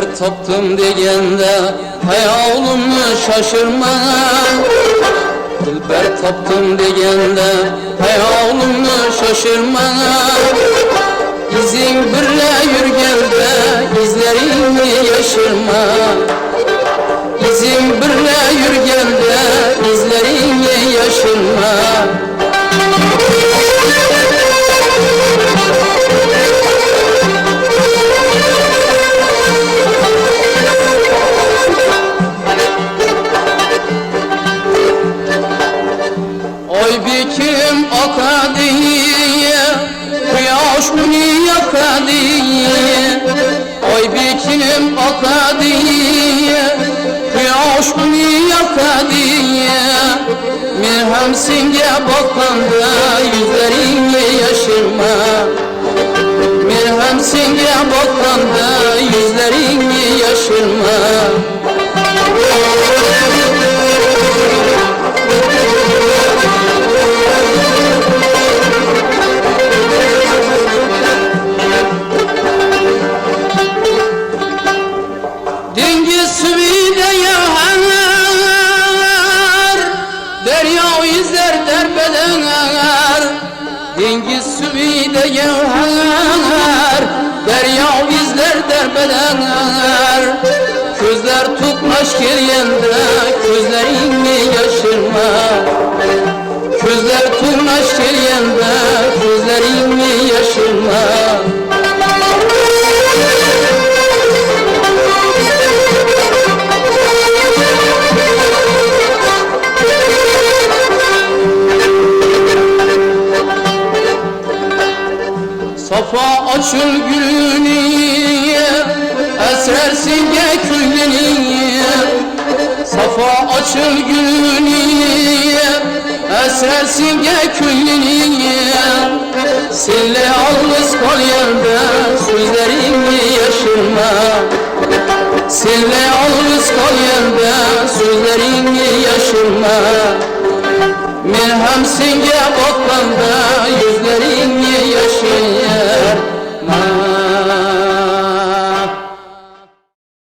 Dilber taptım degende hay oğlum şaşırma. Dilber taptım degende hay oğlum şaşırma. İzin birle yürgende izlerini yaşırma. İzin birle yürgende izlerini yaşırma. Oy bikim akadiye, kıyaş bunu yakadiye. Oy bikim akadiye, kıyaş bunu yakadiye. Merhem senge bakanda yüzlerini yaşırma. Merhem senge bakanda yüzlerini yaşırma. Dengiz suvide yağar, derya izler derbeden ağar. Dengiz suvide yağar, derya izler derbeden ağar. Közler tutmaş gelende közlerini yaşırma. Közler tutmaş gelende közlerini yaşırma. Safa açıl gülünü, esrersin küllünü. Safa açıl gülünü, esrersin küllünü. Senle yalnız kal yerde, sözlerini yaşırma. Senle yalnız kal yerde, sözlerini yaşırma. Merhem senge bakanda yüzlerini yaşırma.